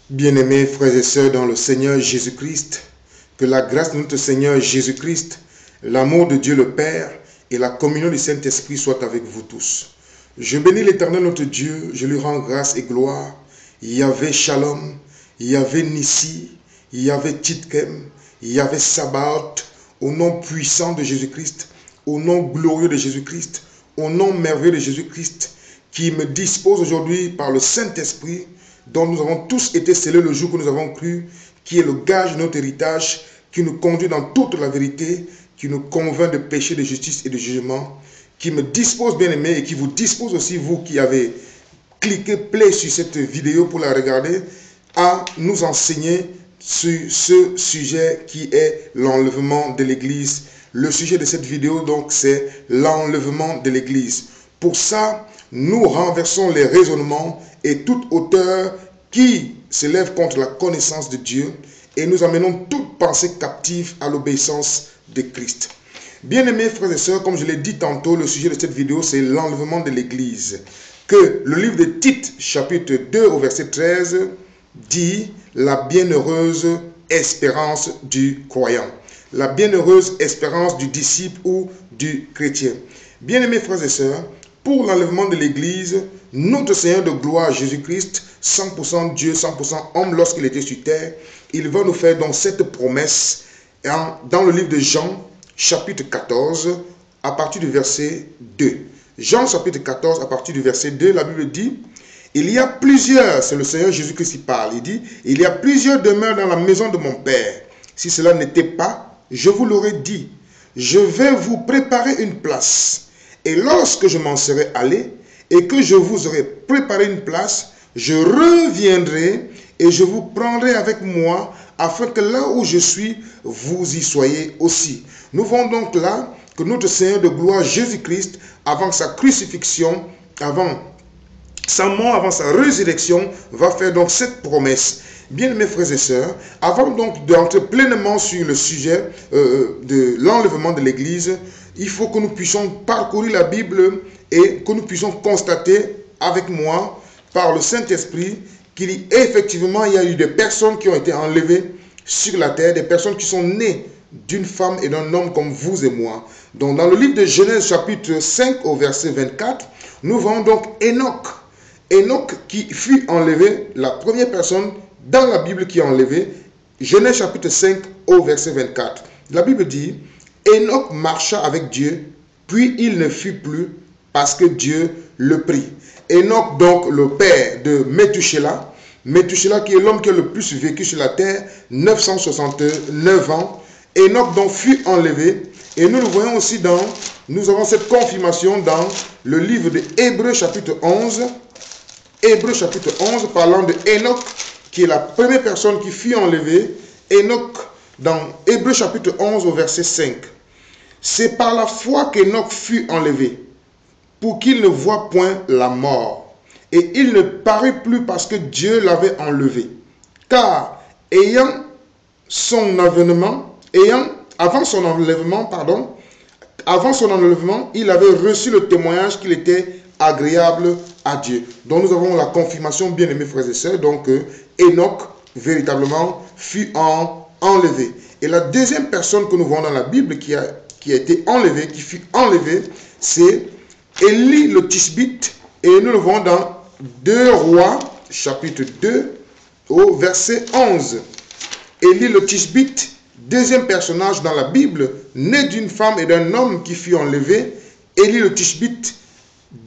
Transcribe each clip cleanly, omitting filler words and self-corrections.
Bien-aimés frères et sœurs dans le Seigneur Jésus-Christ, que la grâce de notre Seigneur Jésus-Christ, l'amour de Dieu le Père et la communion du Saint-Esprit soient avec vous tous. Je bénis l'Éternel notre Dieu, je lui rends grâce et gloire. Yahvé Shalom, Yahvé Nissi, Yahvé Titkem, Yahvé Sabaoth, au nom puissant de Jésus-Christ, au nom glorieux de Jésus-Christ, au nom merveilleux de Jésus-Christ, qui me dispose aujourd'hui par le Saint-Esprit, dont nous avons tous été scellés le jour que nous avons cru, qui est le gage de notre héritage, qui nous conduit dans toute la vérité, qui nous convainc de péché, de justice et de jugement, qui me dispose, bien-aimé, et qui vous dispose aussi, vous qui avez cliqué play sur cette vidéo pour la regarder, à nous enseigner sur ce sujet qui est l'enlèvement de l'Église. Le sujet de cette vidéo, donc, c'est l'enlèvement de l'Église. Pour ça, nous renversons les raisonnements et toute hauteur qui s'élève contre la connaissance de Dieu et nous amenons toute pensée captive à l'obéissance de Christ. Bien-aimés frères et sœurs, comme je l'ai dit tantôt, le sujet de cette vidéo, c'est l'enlèvement de l'Église. Que le livre de Tite, chapitre 2, au verset 13, dit la bienheureuse espérance du croyant. La bienheureuse espérance du disciple ou du chrétien. Bien-aimés frères et sœurs, pour l'enlèvement de l'Église, notre Seigneur de gloire Jésus-Christ, 100% Dieu, 100% homme lorsqu'il était sur terre, il va nous faire donc cette promesse dans le livre de Jean, chapitre 14, à partir du verset 2. Jean, chapitre 14, à partir du verset 2, la Bible dit, il y a plusieurs, c'est le Seigneur Jésus-Christ qui parle, il dit, il y a plusieurs demeures dans la maison de mon Père. Si cela n'était pas, je vous l'aurais dit, je vais vous préparer une place. Et lorsque je m'en serai allé et que je vous aurai préparé une place, je reviendrai et je vous prendrai avec moi afin que là où je suis, vous y soyez aussi. Nous voyons donc là que notre Seigneur de gloire Jésus-Christ, avant sa crucifixion, avant sa mort, avant sa résurrection, va faire donc cette promesse. Bien mes frères et sœurs, avant donc d'entrer pleinement sur le sujet de l'enlèvement de l'Église, il faut que nous puissions parcourir la Bible et que nous puissions constater avec moi, par le Saint-Esprit, qu'effectivement il y a eu des personnes qui ont été enlevées sur la terre, des personnes qui sont nées d'une femme et d'un homme comme vous et moi. Donc dans le livre de Genèse chapitre 5 au verset 24, nous voyons donc Enoch. Enoch qui fut enlevé, la première personne dans la Bible qui est enlevée, Genèse chapitre 5 au verset 24. La Bible dit, Enoch marcha avec Dieu, puis il ne fut plus parce que Dieu le prit. Enoch donc le père de Méthusélah, Méthusélah qui est l'homme qui a le plus vécu sur la terre, 969 ans. Enoch donc fut enlevé et nous le voyons aussi nous avons cette confirmation dans le livre de Hébreux chapitre 11. Hébreux chapitre 11 parlant de Enoch qui est la première personne qui fut enlevée. Enoch dans Hébreux chapitre 11 au verset 5. C'est par la foi qu'Enoch fut enlevé pour qu'il ne voie point la mort. Et il ne parut plus parce que Dieu l'avait enlevé. Car avant son enlèvement, il avait reçu le témoignage qu'il était agréable à Dieu. Donc nous avons la confirmation, bien aimés frères et sœurs, donc Enoch véritablement fut enlevé. Et la deuxième personne que nous voyons dans la Bible qui a été enlevée, qui fut enlevée, c'est Élie le Tishbite. Et nous le voyons dans 2 Rois, chapitre 2, au verset 11. Élie le Tishbite, deuxième personnage dans la Bible, né d'une femme et d'un homme qui fut enlevé. Élie le Tishbite,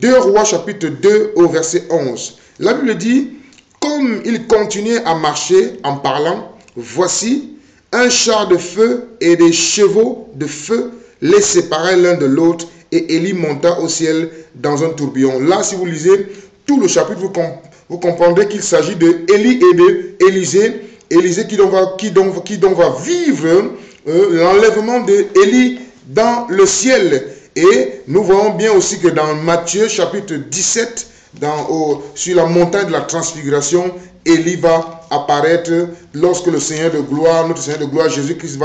2 Rois, chapitre 2, au verset 11. La Bible dit, comme il continuait à marcher en parlant, voici, un char de feu et des chevaux de feu les séparaient l'un de l'autre et Élie monta au ciel dans un tourbillon. Là, si vous lisez tout le chapitre, vous comprendrez qu'il s'agit de Élie et de Élisée. Élisée qui donc va vivre l'enlèvement d'Élie dans le ciel. Et nous voyons bien aussi que dans Matthieu chapitre 17, sur la montagne de la transfiguration, Élie va apparaître lorsque le Seigneur de gloire, notre Seigneur de gloire Jésus-Christ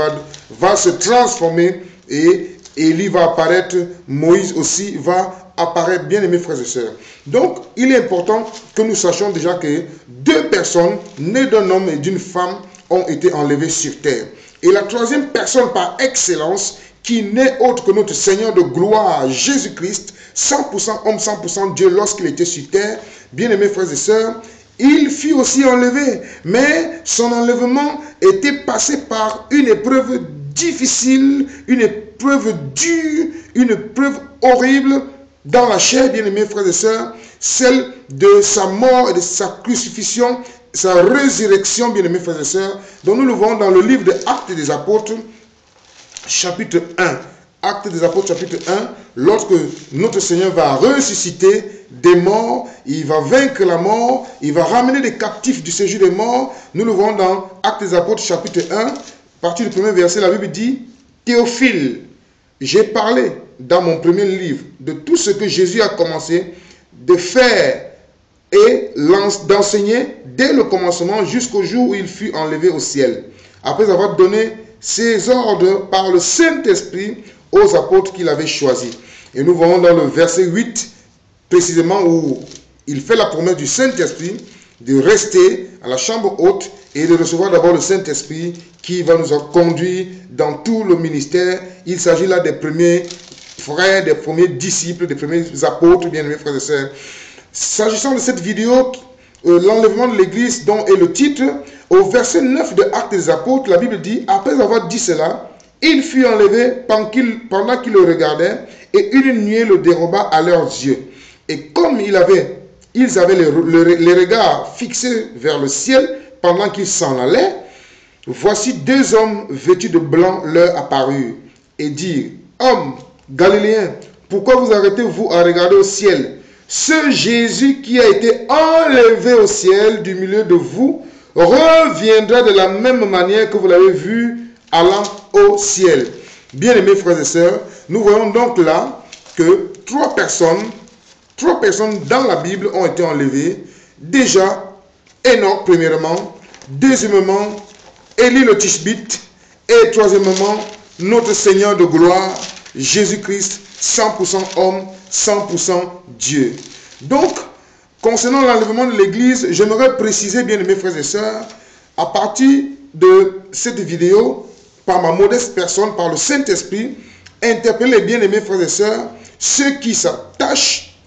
va se transformer et Élie va apparaître, Moïse aussi va apparaît, bien aimés frères et sœurs. Donc, il est important que nous sachions déjà que 2 personnes nées d'un homme et d'une femme ont été enlevées sur terre. Et la troisième personne par excellence, qui n'est autre que notre Seigneur de gloire, Jésus-Christ, 100% homme, 100% Dieu, lorsqu'il était sur terre, bien aimés frères et sœurs, il fut aussi enlevé, mais son enlèvement était passé par une épreuve difficile, une épreuve dure, une épreuve horrible dans la chair, bien aimés frères et sœurs, celle de sa mort et de sa crucifixion, sa résurrection, bien aimés frères et sœurs, dont nous le voyons dans le livre des Actes des Apôtres, chapitre 1. Actes des Apôtres, chapitre 1, lorsque notre Seigneur va ressusciter des morts, il va vaincre la mort, il va ramener des captifs du séjour des morts. Nous le voyons dans Actes des Apôtres, chapitre 1, à partir du premier verset, la Bible dit « Théophile, j'ai parlé dans mon premier livre de tout ce que Jésus a commencé de faire et d'enseigner dès le commencement jusqu'au jour où il fut enlevé au ciel, après avoir donné ses ordres par le Saint-Esprit aux apôtres qu'il avait choisis. » Et nous voyons dans le verset 8, précisément, où il fait la promesse du Saint-Esprit de rester à la chambre haute et de recevoir d'abord le Saint-Esprit qui va nous conduire dans tout le ministère. Il s'agit là des premiers frères, des premiers disciples, des premiers apôtres, bien aimés frères et sœurs. S'agissant de cette vidéo, l'enlèvement de l'Église, dont est le titre, au verset 9 de Actes des Apôtres, la Bible dit, après avoir dit cela, il fut enlevé pendant qu'ils le regardaient, et une nuée le déroba à leurs yeux. Et comme ils avaient les regards fixés vers le ciel pendant qu'ils s'en allaient, voici 2 hommes vêtus de blanc leur apparurent et dirent, « Hommes galiléens, pourquoi vous arrêtez-vous à regarder au ciel? Ce Jésus qui a été enlevé au ciel du milieu de vous reviendra de la même manière que vous l'avez vu allant au ciel. » Bien-aimés frères et sœurs, nous voyons donc là que 3 personnes dans la Bible ont été enlevées. Déjà, Enoch premièrement, deuxièmement, Élie le Tishbite, et troisièmement, notre Seigneur de gloire, Jésus-Christ, 100% homme, 100% Dieu. Donc, concernant l'enlèvement de l'Église, j'aimerais préciser, bien aimés frères et sœurs, à partir de cette vidéo, par ma modeste personne, par le Saint-Esprit, interpeller, bien aimés frères et sœurs, ceux qui s'attachent,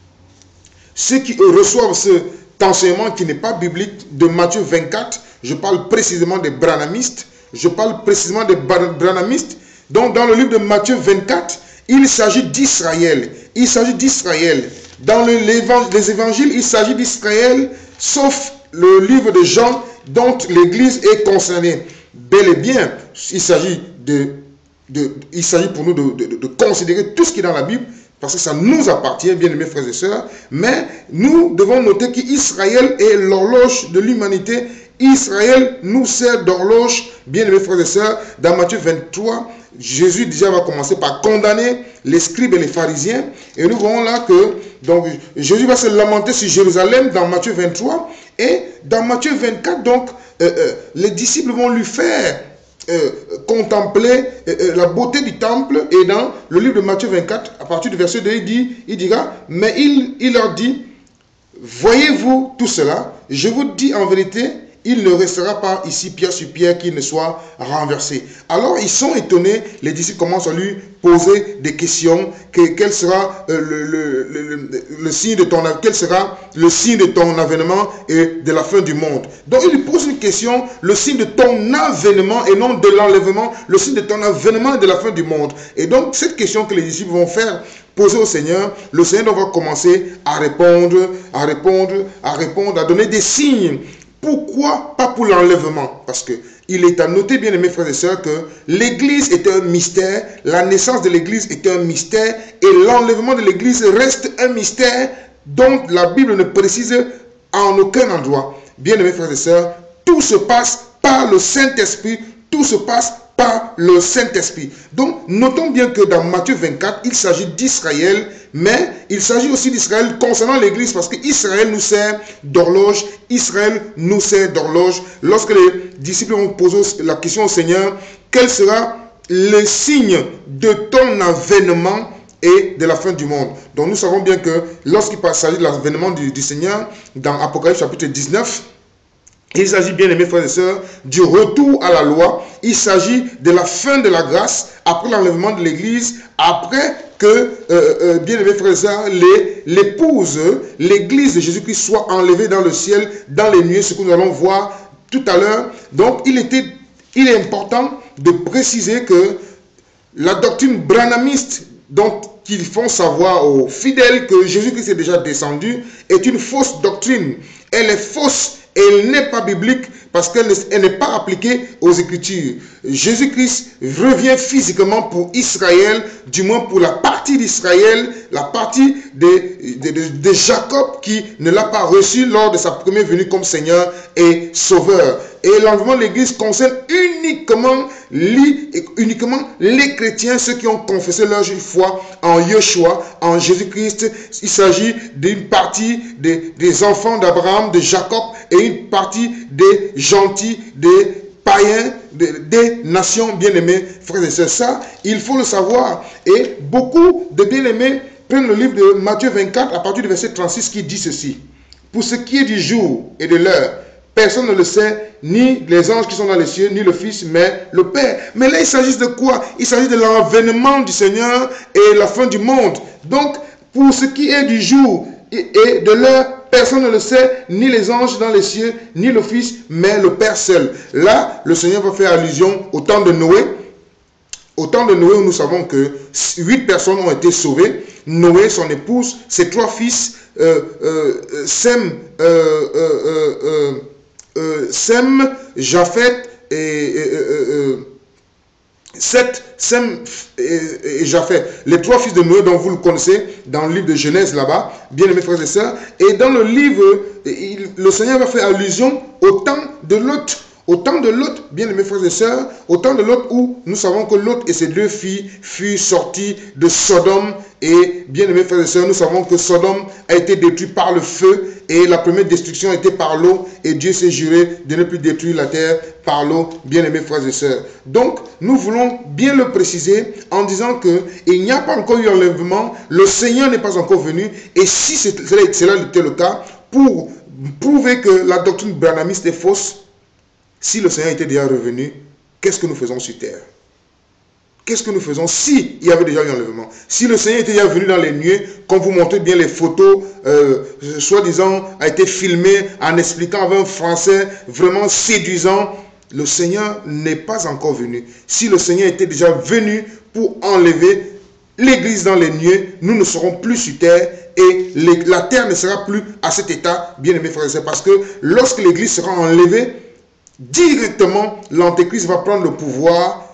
ceux qui reçoivent cet enseignement qui n'est pas biblique de Matthieu 24, je parle précisément des branhamistes, donc dans le livre de Matthieu 24, il s'agit d'Israël, dans les évangiles, il s'agit d'Israël, sauf le livre de Jean, dont l'Église est concernée. Bel et bien, il s'agit pour nous de considérer tout ce qui est dans la Bible, parce que ça nous appartient, bien aimés frères et sœurs, mais nous devons noter qu'Israël est l'horloge de l'humanité. Israël nous sert d'horloge, bien aimés frères et sœurs. Dans Matthieu 23, Jésus déjà va commencer par condamner les scribes et les pharisiens. Et nous voyons là que donc, Jésus va se lamenter sur Jérusalem dans Matthieu 23. Et dans Matthieu 24, donc, les disciples vont lui faire contempler la beauté du temple. Et dans le livre de Matthieu 24, à partir du verset 2, il dira, mais il leur dit, voyez-vous tout cela? Je vous dis en vérité, il ne restera pas ici pierre sur pierre qui ne soit renversé. Alors ils sont étonnés, les disciples commencent à lui poser des questions. Quel sera le signe de ton avènement et de la fin du monde? Donc il lui pose une question, le signe de ton avènement et non de l'enlèvement, le signe de ton avènement et de la fin du monde. Et donc cette question que les disciples vont faire poser au Seigneur, le Seigneur va commencer à répondre, à donner des signes. Pourquoi pas pour l'enlèvement? Parce que il est à noter, bien aimés frères et sœurs, que l'Église est un mystère, la naissance de l'Église est un mystère, et l'enlèvement de l'Église reste un mystère dont la Bible ne précise en aucun endroit. Bien aimés frères et sœurs, tout se passe par le Saint-Esprit, tout se passe par le Saint-Esprit. Donc, notons bien que dans Matthieu 24, il s'agit d'Israël, mais il s'agit aussi d'Israël concernant l'Église, parce qu'Israël nous sert d'horloge, Lorsque les disciples vont poser la question au Seigneur, quel sera le signe de ton avènement et de la fin du monde. Donc nous savons bien que lorsqu'il s'agit de l'avènement du Seigneur, dans Apocalypse chapitre 19, il s'agit, bien aimés frères et sœurs, du retour à la loi. Il s'agit de la fin de la grâce, après l'enlèvement de l'Église, après que, bien aimés frères et sœurs, l'épouse, l'Église de Jésus-Christ soit enlevée dans le ciel, dans les nuées, ce que nous allons voir tout à l'heure. Donc il est important de préciser que la doctrine branhamiste, dont ils font savoir aux fidèles que Jésus-Christ est déjà descendu, est une fausse doctrine. Elle est fausse et elle n'est pas biblique parce qu'elle n'est pas appliquée aux Écritures. Jésus-Christ revient physiquement pour Israël, du moins pour la partie d'Israël, la partie de Jacob qui ne l'a pas reçu lors de sa première venue comme Seigneur et Sauveur. Et l'enlèvement de l'Église concerne uniquement les chrétiens, ceux qui ont confessé leur foi en Yeshua, en Jésus-Christ. Il s'agit d'une partie des enfants d'Abraham, de Jacob, et une partie des gentils, des païens, des nations bien-aimées, frères et sœurs. Ça, il faut le savoir. Et beaucoup de bien-aimés prennent le livre de Matthieu 24 à partir du verset 36 qui dit ceci. Pour ce qui est du jour et de l'heure, personne ne le sait, ni les anges qui sont dans les cieux, ni le Fils, mais le Père. Mais là, il s'agit de quoi? Il s'agit de l'avènement du Seigneur et la fin du monde. Donc, pour ce qui est du jour et de l'heure, personne ne le sait, ni les anges dans les cieux, ni le Fils, mais le Père seul. Là, le Seigneur va faire allusion au temps de Noé. Au temps de Noé, nous savons que 8 personnes ont été sauvées. Noé, son épouse, ses 3 fils, Sem, Japheth Sem et Japheth, les 3 fils de Noé dont vous le connaissez dans le livre de Genèse là-bas, bien aimés frères et sœurs. Et dans le livre, le Seigneur va faire allusion au temps de Lot. Au temps de Lot, bien aimés frères et sœurs, au temps de Lot où nous savons que Lot et ses 2 filles furent sortis de Sodome. Et bien aimés frères et sœurs, nous savons que Sodome a été détruit par le feu et la première destruction a été par l'eau. Et Dieu s'est juré de ne plus détruire la terre par l'eau, bien aimés frères et sœurs. Donc, nous voulons bien le préciser en disant qu'il n'y a pas encore eu enlèvement, le Seigneur n'est pas encore venu. Et si cela était le cas, pour prouver que la doctrine branhamiste est fausse, si le Seigneur était déjà revenu, qu'est-ce que nous faisons sur terre? Qu'est-ce que nous faisons si il y avait déjà eu enlèvement? Si le Seigneur était déjà venu dans les nuées, comme vous montrez bien les photos, soi-disant, a été filmé en expliquant avec un français vraiment séduisant, le Seigneur n'est pas encore venu. Si le Seigneur était déjà venu pour enlever l'Église dans les nuées, nous ne serons plus sur terre et la terre ne sera plus à cet état, bien aimés frères et sœurs, parce que lorsque l'Église sera enlevée, directement, l'Antéchrist va prendre le pouvoir,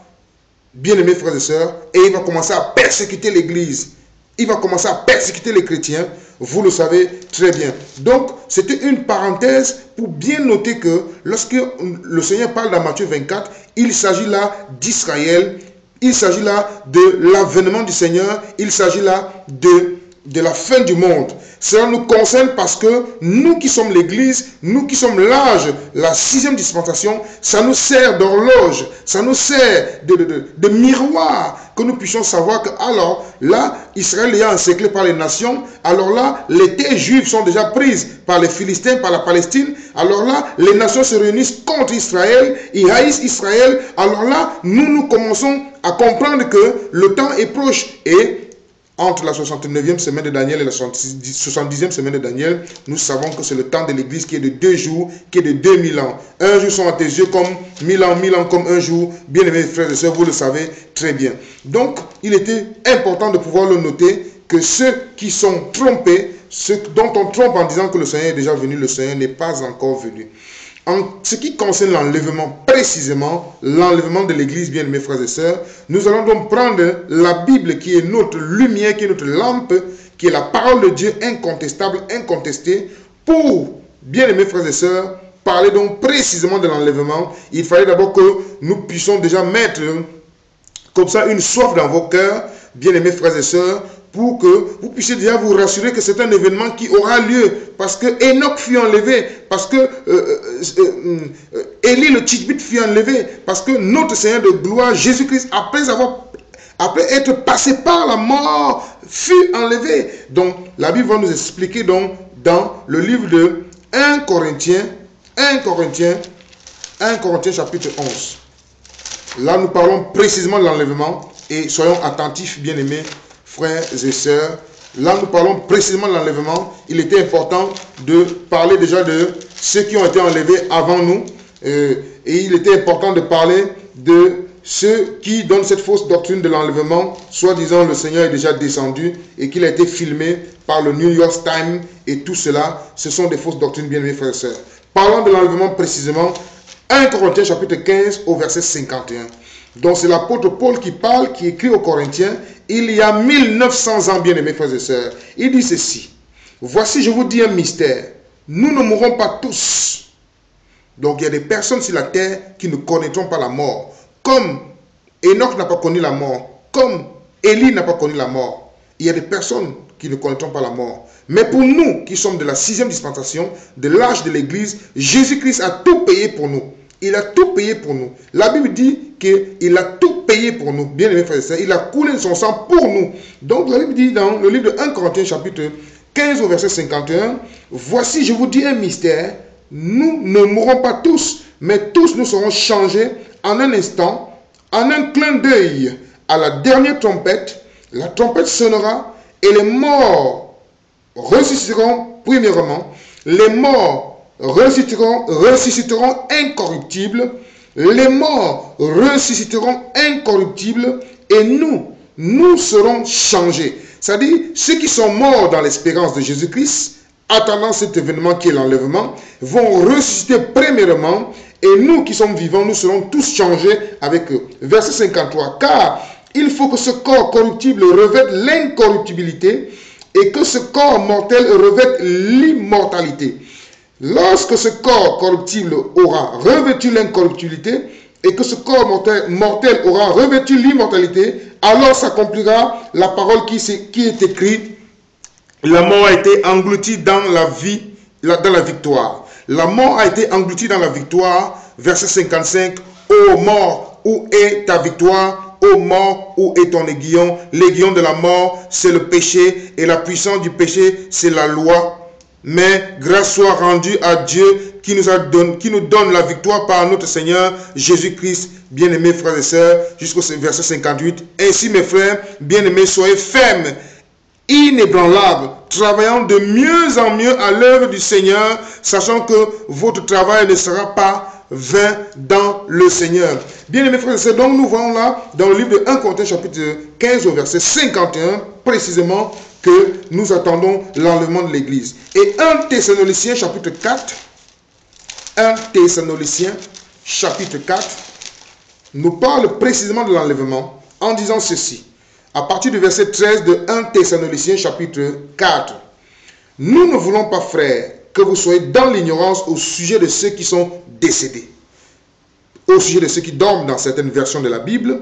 bien-aimés frères et sœurs, et il va commencer à persécuter l'Église. Il va commencer à persécuter les chrétiens. Vous le savez très bien. Donc, c'était une parenthèse pour bien noter que lorsque le Seigneur parle dans Matthieu 24, il s'agit là d'Israël. Il s'agit là de l'avènement du Seigneur. Il s'agit là de la fin du monde. Cela nous concerne parce que nous qui sommes l'Église, nous qui sommes l'âge, la 6e dispensation, ça nous sert d'horloge, ça nous sert de miroir, que nous puissions savoir que alors là, Israël est encerclé par les nations, alors là, les terres juives sont déjà prises par les Philistins, par la Palestine, alors là, les nations se réunissent contre Israël, ils haïssent Israël, alors là, nous commençons à comprendre que le temps est proche et entre la 69e semaine de Daniel et la 70e semaine de Daniel, nous savons que c'est le temps de l'Église qui est de 2 jours, qui est de 2000 ans. Un jour sont à tes yeux comme 1000 ans comme un jour. Bien aimés frères et sœurs, vous le savez très bien. Donc, il était important de pouvoir le noter que ceux qui sont trompés, ceux dont on trompe en disant que le Seigneur est déjà venu, le Seigneur n'est pas encore venu. En ce qui concerne l'enlèvement, précisément, l'enlèvement de l'Église, bien aimés frères et sœurs, nous allons donc prendre la Bible qui est notre lumière, qui est notre lampe, qui est la parole de Dieu incontestable, incontestée, pour, bien aimés frères et sœurs, parler donc précisément de l'enlèvement. Il fallait d'abord que nous puissions déjà mettre comme ça une soif dans vos cœurs, bien aimés frères et sœurs, pour que vous puissiez déjà vous rassurer que c'est un événement qui aura lieu. Parce que Enoch fut enlevé, parce que Élie le Tishbite fut enlevé, parce que notre Seigneur de gloire, Jésus-Christ, après avoir après être passé par la mort, fut enlevé. Donc, la Bible va nous expliquer donc dans le livre de 1 Corinthiens chapitre 11. Là, nous parlons précisément de l'enlèvement et soyons attentifs, bien-aimés frères et sœurs. Là, nous parlons précisément de l'enlèvement. Il était important de parler déjà de ceux qui ont été enlevés avant nous. Et il était important de parler de ceux qui donnent cette fausse doctrine de l'enlèvement, soi-disant le Seigneur est déjà descendu et qu'il a été filmé par le New York Times et tout cela, ce sont des fausses doctrines, bien-aimés frères et sœurs. Parlons de l'enlèvement précisément, 1 Corinthiens chapitre 15 au verset 51. Donc c'est l'apôtre Paul qui parle, qui écrit aux Corinthiens, il y a 1900 ans, bien-aimés frères et sœurs. Il dit ceci, voici je vous dis un mystère, nous ne mourrons pas tous. Donc il y a des personnes sur la terre qui ne connaîtront pas la mort. Comme Enoch n'a pas connu la mort, comme Élie n'a pas connu la mort, il y a des personnes qui ne connaîtront pas la mort. Mais pour nous qui sommes de la 6e dispensation, de l'âge de l'Église, Jésus-Christ a tout payé pour nous. Il a tout payé pour nous. La Bible dit qu'il a tout payé pour nous. Bien aimés frères et sœurs, il a coulé de son sang pour nous. Donc la Bible dit dans le livre de 1 Corinthiens chapitre 15 au verset 51, voici je vous dis un mystère, nous ne mourrons pas tous, mais tous nous serons changés en un instant, en un clin d'œil, à la dernière trompette, la trompette sonnera et les morts ressusciteront premièrement, les morts ressusciteront incorruptibles, les morts ressusciteront incorruptibles et nous serons changés. C'est-à-dire, ceux qui sont morts dans l'espérance de Jésus-Christ, attendant cet événement qui est l'enlèvement, vont ressusciter premièrement et nous qui sommes vivants, nous serons tous changés avec eux. Verset 53. Car il faut que ce corps corruptible revête l'incorruptibilité et que ce corps mortel revête l'immortalité. Lorsque ce corps corruptible aura revêtu l'incorruptibilité et que ce corps mortel aura revêtu l'immortalité, alors s'accomplira la parole qui est écrite. La mort a été engloutie dans dans la victoire. La mort a été engloutie dans la victoire. Verset 55. Ô mort, où est ta victoire? Ô mort, où est ton aiguillon? L'aiguillon de la mort, c'est le péché, et la puissance du péché, c'est la loi. Mais grâce soit rendue à Dieu qui nous donne la victoire par notre Seigneur Jésus-Christ. Bien-aimés frères et sœurs, jusqu'au verset 58. Ainsi, mes frères, bien-aimés, soyez fermes, inébranlables, travaillant de mieux en mieux à l'œuvre du Seigneur, sachant que votre travail ne sera pas vain dans le Seigneur. Bien-aimés frères et sœurs, donc nous voyons là, dans le livre de 1 Corinthiens chapitre 15 au verset 51, précisément, que nous attendons l'enlèvement de l'Église. Et 1 Thessaloniciens chapitre 4, 1 Thessaloniciens chapitre 4, nous parle précisément de l'enlèvement en disant ceci. À partir du verset 13 de 1 Thessaloniciens chapitre 4. Nous ne voulons pas, frères, que vous soyez dans l'ignorance au sujet de ceux qui sont décédés, au sujet de ceux qui dorment dans certaines versions de la Bible,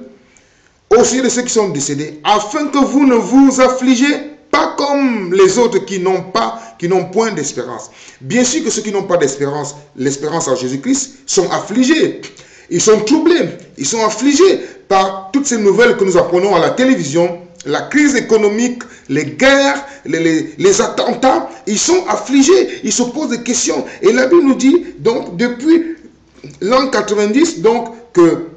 au sujet de ceux qui sont décédés, afin que vous ne vous affligez pas comme les autres qui n'ont point d'espérance. Bien sûr que ceux qui n'ont pas d'espérance, l'espérance en Jésus-Christ, sont affligés. Ils sont troublés, ils sont affligés par toutes ces nouvelles que nous apprenons à la télévision, la crise économique, les guerres, les attentats. Ils sont affligés, ils se posent des questions. Et la Bible nous dit, donc, depuis l'an 90, donc, que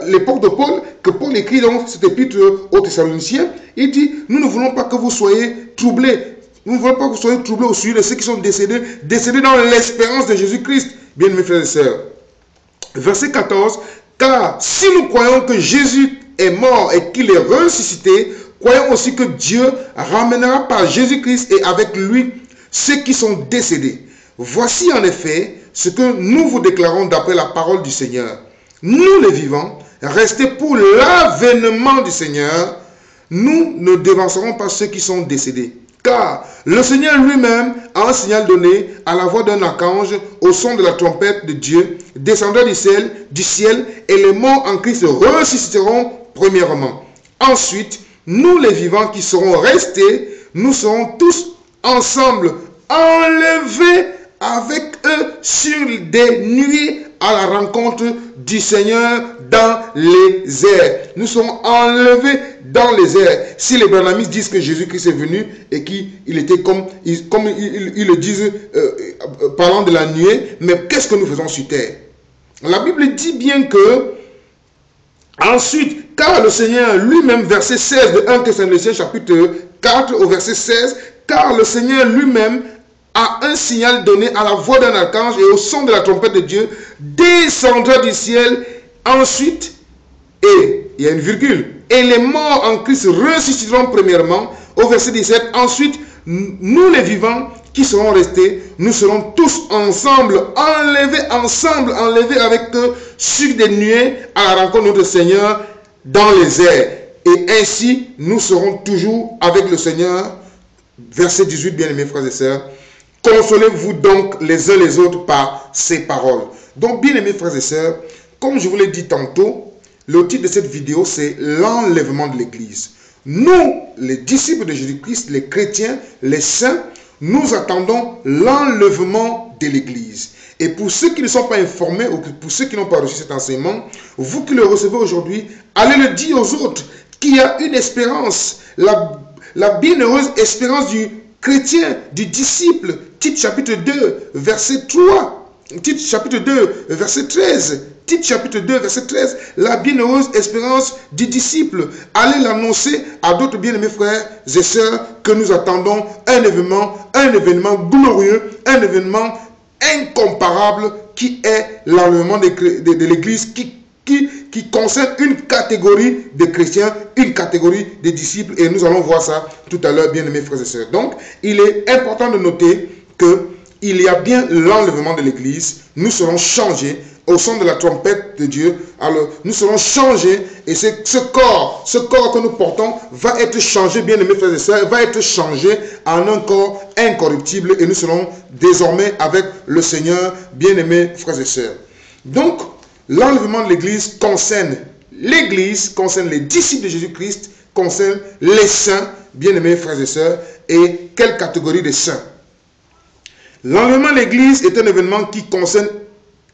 l'époque de Paul, que Paul écrit donc cet épître aux Thessaloniciens, il dit, nous ne voulons pas que vous soyez troublés. Nous ne voulons pas que vous soyez troublés au sujet de ceux qui sont décédés dans l'espérance de Jésus-Christ. Bien, mes frères et sœurs. Verset 14, car si nous croyons que Jésus est mort et qu'il est ressuscité, croyons aussi que Dieu ramènera par Jésus-Christ et avec lui ceux qui sont décédés. Voici en effet ce que nous vous déclarons d'après la parole du Seigneur. Nous les vivants, restés pour l'avènement du Seigneur, nous ne devancerons pas ceux qui sont décédés. Car le Seigneur lui-même a un signal donné à la voix d'un archange au son de la trompette de Dieu, descendra du ciel, et les morts en Christ ressusciteront premièrement. Ensuite, nous les vivants qui serons restés, nous serons tous ensemble enlevés avec eux sur des nuées à la rencontre du Seigneur dans les airs. Nous serons enlevés dans les airs. Si les branhamistes disent que Jésus-Christ est venu et qu'il était comme ils le disent, parlant de la nuée, mais qu'est-ce que nous faisons sur terre? La Bible dit bien que, ensuite, car le Seigneur lui-même, verset 16 de 1 Thessaloniciens chapitre 4 au verset 16, car le Seigneur lui-même a un signal donné à la voix d'un archange et au son de la trompette de Dieu, descendra du ciel. Ensuite, et il y a une virgule, et les morts en Christ ressusciteront premièrement. Au verset 17, ensuite, nous les vivants qui seront restés, nous serons tous ensemble, enlevés avec eux sur des nuées à la rencontre de notre Seigneur dans les airs. Et ainsi, nous serons toujours avec le Seigneur. Verset 18, bien-aimés frères et sœurs. Consolez-vous donc les uns les autres par ces paroles. Donc, bien-aimés frères et sœurs, comme je vous l'ai dit tantôt, le titre de cette vidéo, c'est l'enlèvement de l'Église. Nous, les disciples de Jésus-Christ, les chrétiens, les saints, nous attendons l'enlèvement de l'Église. Et pour ceux qui ne sont pas informés ou pour ceux qui n'ont pas reçu cet enseignement, vous qui le recevez aujourd'hui, allez le dire aux autres qu'il y a une espérance, la bienheureuse espérance du chrétien, du disciple. Tite chapitre 2, verset 3. Tite chapitre 2, verset 13. Tite chapitre 2, verset 13. La bienheureuse espérance du disciple. Allez l'annoncer à d'autres bien-aimés frères et sœurs que nous attendons un événement glorieux, un événement incomparable qui est l'enlèvement de l'Église qui concerne une catégorie de chrétiens, une catégorie de disciples, et nous allons voir ça tout à l'heure, bien-aimés frères et sœurs. Donc, il est important de noter qu'il y a bien l'enlèvement de l'Église. Nous serons changés au son de la trompette de Dieu. Alors, nous serons changés, et ce corps que nous portons va être changé, bien-aimés frères et sœurs, va être changé en un corps incorruptible, et nous serons désormais avec le Seigneur, bien-aimés frères et sœurs. Donc, l'enlèvement de l'Église concerne les disciples de Jésus-Christ, concerne les saints, bien-aimés frères et sœurs. Et quelle catégorie de saints? L'enlèvement de l'Église est un événement qui concerne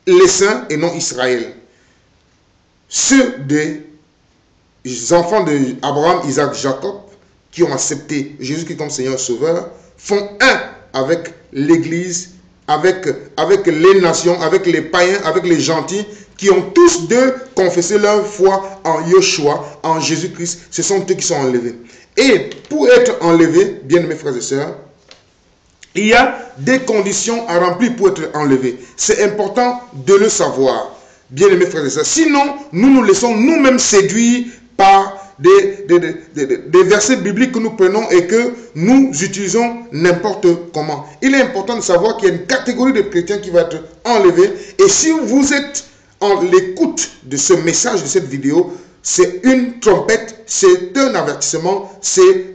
les saints et non Israël. Ceux des enfants d'Abraham, Isaac, Jacob, qui ont accepté Jésus-Christ comme Seigneur Sauveur, font un avec l'Église, avec les nations, avec les païens, avec les gentils, qui ont tous deux confessé leur foi en Yeshua, en Jésus-Christ. Ce sont eux qui sont enlevés. Et pour être enlevés, bien-aimés frères et sœurs, il y a des conditions à remplir pour être enlevés. C'est important de le savoir, bien-aimés frères et sœurs. Sinon, nous nous laissons nous-mêmes séduire par des versets bibliques que nous prenons et que nous utilisons n'importe comment. Il est important de savoir qu'il y a une catégorie de chrétiens qui va être enlevée. Et si vous êtes en l'écoute de ce message, de cette vidéo, c'est une trompette, c'est un avertissement, c'est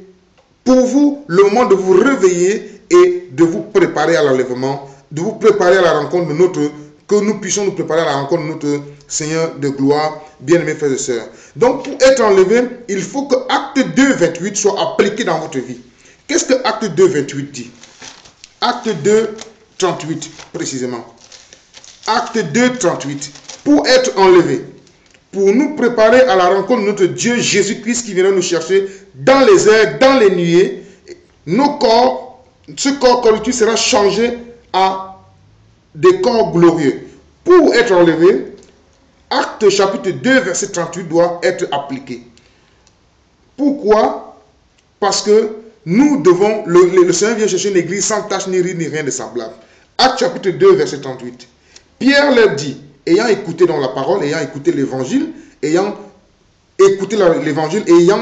pour vous le moment de vous réveiller et de vous préparer à l'enlèvement, de vous préparer à la rencontre de que nous puissions nous préparer à la rencontre de notre Seigneur de gloire, bien-aimés frères et sœurs. Donc, pour être enlevé, il faut que Acte 2, 28 soit appliqué dans votre vie. Qu'est-ce que Acte 2, 28 dit? Acte 2, 38, précisément. Acte 2, 38. Pour être enlevé, pour nous préparer à la rencontre de notre Dieu Jésus-Christ qui viendra nous chercher dans les airs, dans les nuées, nos corps, ce corps corruptible sera changé à des corps glorieux. Pour être enlevé, Acte chapitre 2, verset 38 doit être appliqué. Pourquoi? Parce que nous devons, le Seigneur vient chercher une église sans tache ni ride ni rien de semblable. Acte chapitre 2, verset 38. Pierre leur dit, ayant écouté dans la parole, ayant écouté l'évangile, ayant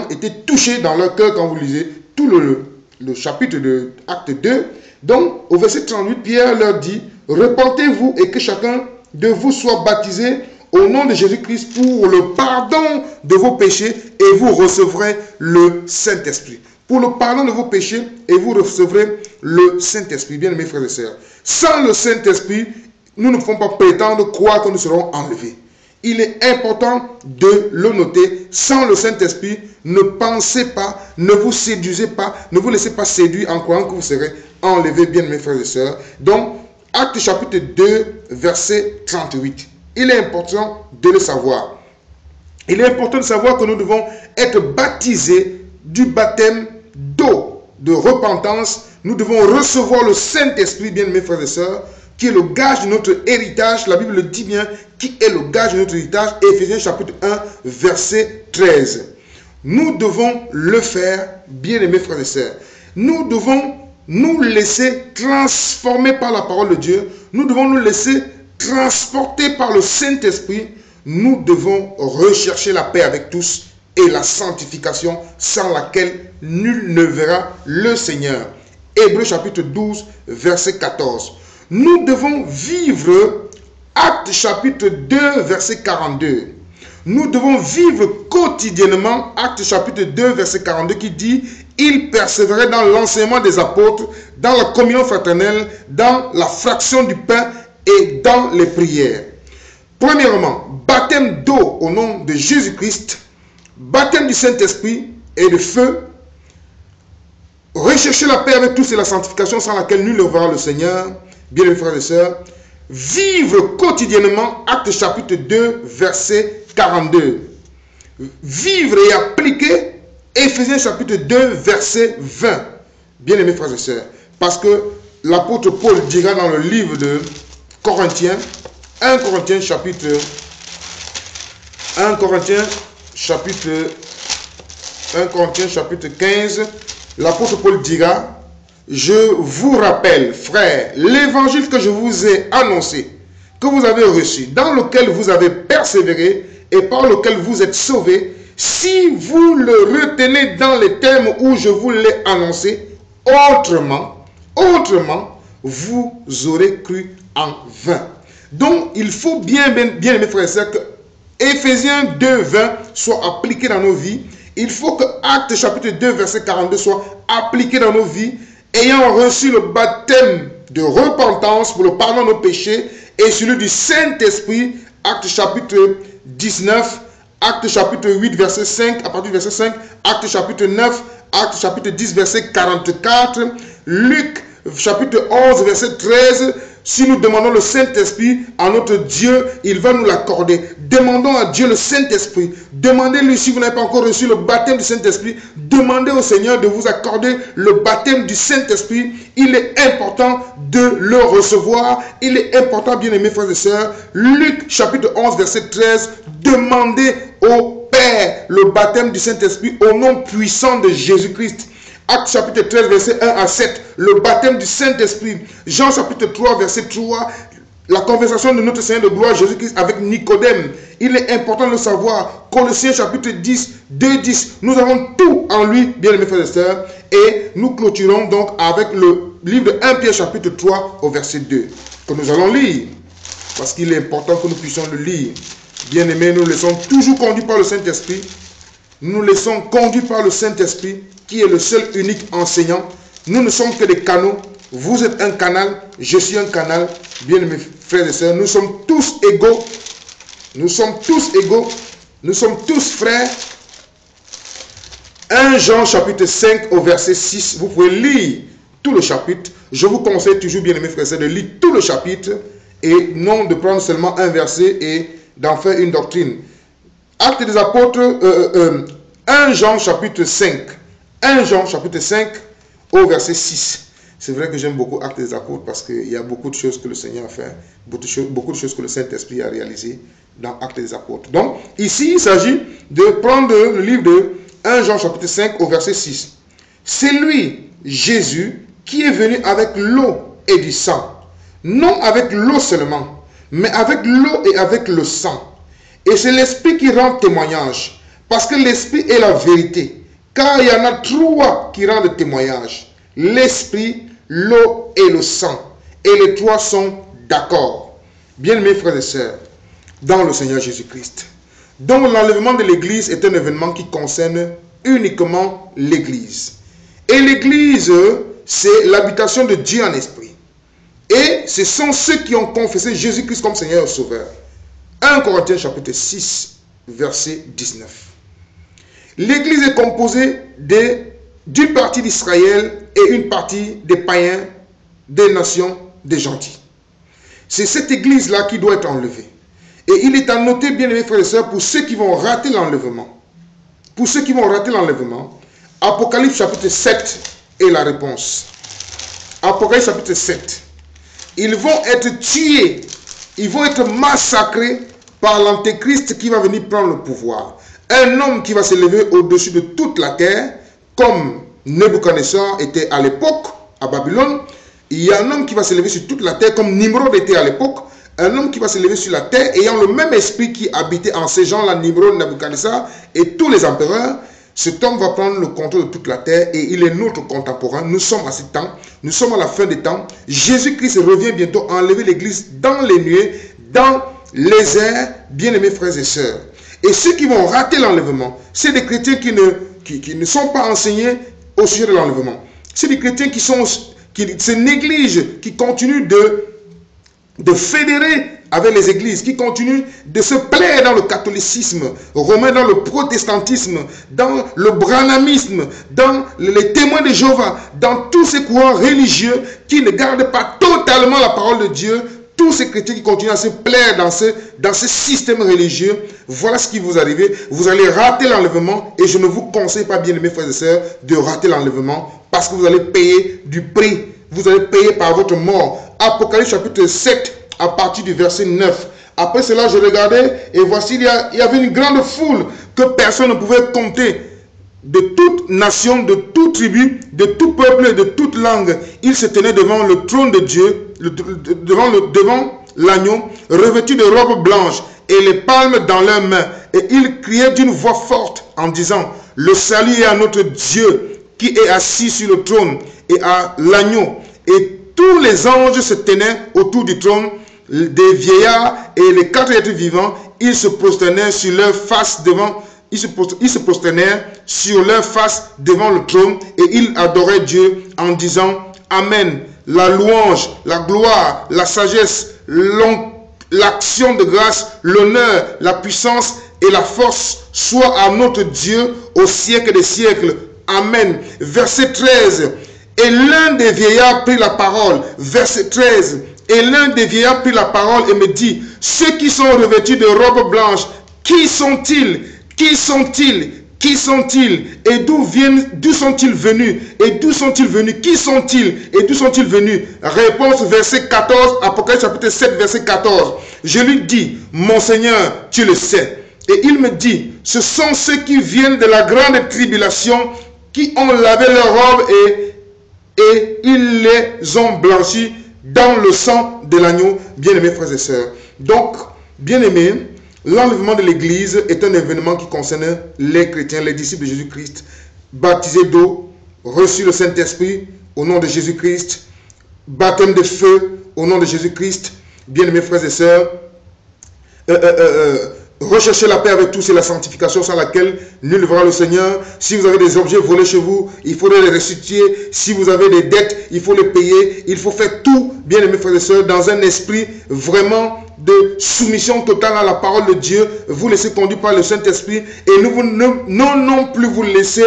été touché dans leur cœur quand vous lisez tout le chapitre de Acte 2. Donc, au verset 38, Pierre leur dit, repentez-vous et que chacun de vous soit baptisé au nom de Jésus-Christ pour le pardon de vos péchés et vous recevrez le Saint-Esprit. Pour le pardon de vos péchés et vous recevrez le Saint-Esprit. Bien, mes frères et sœurs, sans le Saint-Esprit, nous ne pouvons pas prétendre croire que nous serons enlevés. Il est important de le noter. Sans le Saint-Esprit, ne pensez pas, ne vous séduisez pas, ne vous laissez pas séduire en croyant que vous serez enlevés, bien mes frères et sœurs. Donc, Acte chapitre 2, verset 38. Il est important de le savoir. Il est important de savoir que nous devons être baptisés du baptême d'eau, de repentance. Nous devons recevoir le Saint-Esprit, bien mes frères et sœurs, qui est le gage de notre héritage. La Bible le dit bien, qui est le gage de notre héritage. Éphésiens chapitre 1, verset 13. Nous devons le faire, bien aimés frères et sœurs. Nous devons nous laisser transformer par la parole de Dieu. Nous devons nous laisser transporter par le Saint-Esprit. Nous devons rechercher la paix avec tous et la sanctification sans laquelle nul ne verra le Seigneur. Hébreux chapitre 12, verset 14. Nous devons vivre, Actes chapitre 2, verset 42. Nous devons vivre quotidiennement, Actes chapitre 2, verset 42, qui dit « Ils persévéraient dans l'enseignement des apôtres, dans la communion fraternelle, dans la fraction du pain et dans les prières. » Premièrement, baptême d'eau au nom de Jésus-Christ, baptême du Saint-Esprit et de feu, rechercher la paix avec tous et la sanctification sans laquelle nul ne verra le Seigneur, bien mes frères et sœurs, vivre quotidiennement, Actes chapitre 2, verset 42. Vivre et appliquer Éphésiens chapitre 2, verset 20. Bien aimés frères et sœurs, parce que l'apôtre Paul dira dans le livre de Corinthiens, 1 Corinthiens chapitre 15, l'apôtre Paul dira, je vous rappelle, frères, l'évangile que je vous ai annoncé, que vous avez reçu, dans lequel vous avez persévéré et par lequel vous êtes sauvés, si vous le retenez dans les termes où je vous l'ai annoncé, autrement, vous aurez cru en vain. Donc, il faut bien mes frères et sœurs, que Éphésiens 2, 20 soit appliqué dans nos vies. Il faut que Actes chapitre 2, verset 42 soit appliqué dans nos vies, ayant reçu le baptême de repentance pour le pardon de nos péchés et celui du Saint-Esprit, Actes chapitre 19, Actes chapitre 8, verset 5, à partir du verset 5, Actes chapitre 9, Actes chapitre 10, verset 44, Luc chapitre 11, verset 13, si nous demandons le Saint-Esprit à notre Dieu, il va nous l'accorder. Demandons à Dieu le Saint-Esprit. Demandez-lui, si vous n'avez pas encore reçu le baptême du Saint-Esprit, demandez au Seigneur de vous accorder le baptême du Saint-Esprit. Il est important de le recevoir. Il est important, bien aimés frères et sœurs. Luc chapitre 11, verset 13, demandez au Père le baptême du Saint-Esprit au nom puissant de Jésus-Christ. Actes chapitre 13, verset 1 à 7, le baptême du Saint-Esprit. Jean chapitre 3, verset 3, la conversation de notre Seigneur de gloire Jésus-Christ avec Nicodème. Il est important de le savoir. Colossiens chapitre 10, 2, 10. Nous avons tout en lui, bien aimés frères et sœurs. Et nous clôturons donc avec le livre de 1 Pierre chapitre 3 au verset 2, que nous allons lire. Parce qu'il est important que nous puissions le lire. Bien aimés, nous nous laissons toujours conduits par le Saint-Esprit. Nous nous laissons conduits par le Saint-Esprit, qui est le seul unique enseignant. Nous ne sommes que des canaux. Vous êtes un canal, je suis un canal. Bien mes frères et sœurs, nous sommes tous égaux. Nous sommes tous égaux. Nous sommes tous frères. 1 Jean chapitre 5 au verset 6. Vous pouvez lire tout le chapitre. Je vous conseille toujours, bien mes frères et sœurs, de lire tout le chapitre et non de prendre seulement un verset et d'en faire une doctrine. Actes des apôtres, 1 Jean chapitre 5. 1 Jean chapitre 5 au verset 6. C'est vrai que j'aime beaucoup Actes des apôtres parce qu'il y a beaucoup de choses que le Seigneur a fait, beaucoup de choses que le Saint-Esprit a réalisées dans Actes des apôtres. Donc, ici, il s'agit de prendre le livre de 1 Jean chapitre 5 au verset 6. C'est lui, Jésus, qui est venu avec l'eau et du sang. Non avec l'eau seulement, mais avec l'eau et avec le sang. Et c'est l'Esprit qui rend témoignage, parce que l'Esprit est la vérité. Car il y en a trois qui rendent témoignage. L'Esprit, l'eau et le sang. Et les trois sont d'accord. Bien mes frères et sœurs, dans le Seigneur Jésus-Christ. Donc l'enlèvement de l'Église est un événement qui concerne uniquement l'Église. Et l'Église, c'est l'habitation de Dieu en esprit. Et ce sont ceux qui ont confessé Jésus-Christ comme Seigneur et Sauveur. 1 Corinthiens chapitre 6, verset 19. L'Église est composée d'une partie d'Israël et une partie des païens, des nations, des gentils. C'est cette Église-là qui doit être enlevée. Et il est à noter, bien aimés frères et sœurs, pour ceux qui vont rater l'enlèvement. Pour ceux qui vont rater l'enlèvement, Apocalypse chapitre 7 est la réponse. Apocalypse chapitre 7. Ils vont être tués, ils vont être massacrés par l'antéchrist qui va venir prendre le pouvoir. Un homme qui va se lever au-dessus de toute la terre, comme Nebuchadnezzar était à l'époque à Babylone. Il y a un homme qui va se lever sur toute la terre, comme Nimrod était à l'époque. Un homme qui va se lever sur la terre, ayant le même esprit qui habitait en ces gens-là, Nimrod, Nebuchadnezzar et tous les empereurs. Cet homme va prendre le contrôle de toute la terre et il est notre contemporain. Nous sommes à ce temps, nous sommes à la fin des temps. Jésus-Christ revient bientôt enlever l'église dans les nuées, dans les airs, bien-aimés frères et sœurs. Et ceux qui vont rater l'enlèvement, c'est des chrétiens qui ne sont pas enseignés au sujet de l'enlèvement. C'est des chrétiens qui se négligent, qui continuent de fédérer avec les églises, qui continuent de se plaire dans le catholicisme romain, dans le protestantisme, dans le branhamisme, dans les témoins de Jéhovah, dans tous ces courants religieux qui ne gardent pas totalement la parole de Dieu. Tous ces chrétiens qui continuent à se plaire dans ce système religieux, voilà ce qui vous arrive. Vous allez rater l'enlèvement et je ne vous conseille pas, bien aimés frères et sœurs, de rater l'enlèvement parce que vous allez payer du prix. Vous allez payer par votre mort. Apocalypse chapitre 7 à partir du verset 9. Après cela, je regardais et voici, il y avait une grande foule que personne ne pouvait compter. De toute nation, de toute tribu, de tout peuple et de toute langue. Ils se tenaient devant le trône de Dieu, devant l'agneau, revêtus de robes blanches et les palmes dans leurs mains. Et ils criaient d'une voix forte en disant, le salut est à notre Dieu qui est assis sur le trône et à l'agneau. Et tous les anges se tenaient autour du trône, des vieillards et les 4 êtres vivants. Ils se prosternaient sur leur face devant Ils se prosternèrent sur leur face devant le trône et ils adoraient Dieu en disant Amen. La louange, la gloire, la sagesse, l'action de grâce, l'honneur, la puissance et la force soient à notre Dieu au siècle des siècles. Amen. Verset 13. Et l'un des vieillards prit la parole. Verset 13. Et l'un des vieillards prit la parole et me dit, ceux qui sont revêtus de robes blanches, qui sont-ils? Qui sont-ils? Qui sont-ils? Et d'où sont-ils venus? Et d'où sont-ils venus? Qui sont-ils? Et d'où sont-ils venus? Réponse verset 14, Apocalypse chapitre 7, verset 14. Je lui dis, mon Seigneur, tu le sais. Et il me dit, ce sont ceux qui viennent de la grande tribulation, qui ont lavé leurs robes et ils les ont blanchis dans le sang de l'agneau. Bien-aimés frères et sœurs. Donc, bien-aimés, l'enlèvement de l'Église est un événement qui concerne les chrétiens, les disciples de Jésus-Christ, baptisés d'eau, reçus le Saint-Esprit au nom de Jésus-Christ, baptême de feu au nom de Jésus-Christ. Bien-aimés frères et sœurs, recherchez la paix avec tous et la sanctification sans laquelle nul ne verra le Seigneur. Si vous avez des objets volés chez vous, il faut les restituer. Si vous avez des dettes, il faut les payer. Il faut faire tout, bien-aimés frères et sœurs, dans un esprit vraiment de soumission totale à la parole de Dieu. Vous laissez conduire par le Saint-Esprit et non plus vous laissez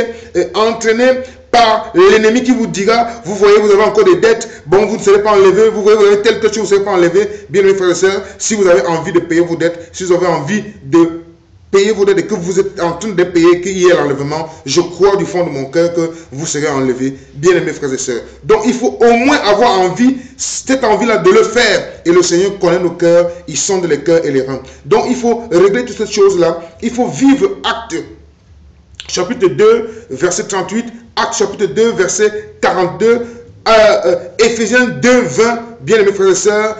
entraîner par l'ennemi qui vous dira, vous voyez, vous avez encore des dettes, bon, vous ne serez pas enlevé, vous voyez, vous avez telle chose, vous ne serez pas enlevé. Bien, mes frères et sœurs, si vous avez envie de payer vos dettes, si vous avez envie de payer vos dettes et que vous êtes en train de payer, qu'il y ait l'enlèvement, je crois du fond de mon cœur que vous serez enlevé, bien, mes frères et sœurs. Donc, il faut au moins avoir envie, cette envie-là de le faire. Et le Seigneur connaît nos cœurs, il sonde les cœurs et les reins. Donc, il faut régler toutes ces choses-là. Il faut vivre Actes chapitre 2, verset 38, Actes chapitre 2, verset 42, Éphésiens 2, 20, bien-aimés frères et sœurs,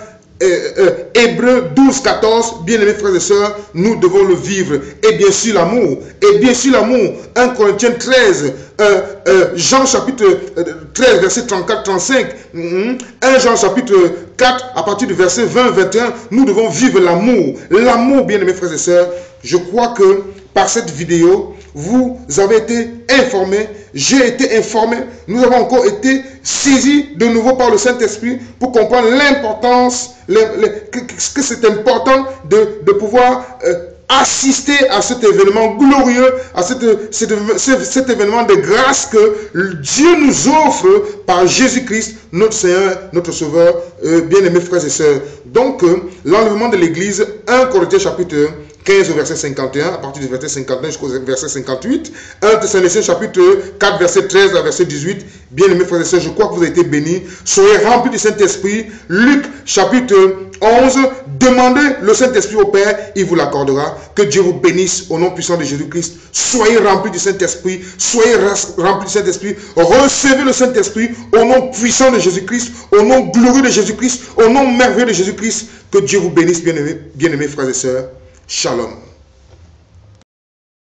Hébreux 12, 14, bien-aimés frères et sœurs, nous devons le vivre. Et bien sûr l'amour. Et bien sûr l'amour. 1 Corinthiens 13, Jean chapitre 13, verset 34, 35, 1 Jean chapitre 4, à partir du verset 20, 21, nous devons vivre l'amour. L'amour, bien-aimés frères et sœurs. Je crois que par cette vidéo, vous avez été informés, j'ai été informé, nous avons encore été saisis de nouveau par le Saint-Esprit pour comprendre l'importance, que c'est important de pouvoir assister à cet événement glorieux, à cet événement de grâce que Dieu nous offre par Jésus-Christ, notre Seigneur, notre Sauveur, bien-aimés frères et sœurs. Donc, l'enlèvement de l'Église, 1 Corinthiens chapitre 15 au verset 51, à partir du verset 51 jusqu'au verset 58, 1 Thessaloniciens chapitre 4 verset 13 à verset 18, bien-aimés frères et sœurs, je crois que vous avez été bénis, soyez remplis du Saint-Esprit. Luc chapitre 11, demandez le Saint-Esprit au Père, il vous l'accordera. Que Dieu vous bénisse au nom puissant de Jésus-Christ. Soyez remplis du Saint-Esprit, soyez remplis du Saint-Esprit, recevez le Saint-Esprit au nom puissant de Jésus-Christ, au nom glorieux de Jésus-Christ, au nom merveilleux de Jésus-Christ. Que Dieu vous bénisse, bien-aimés frères et sœurs. Shalom.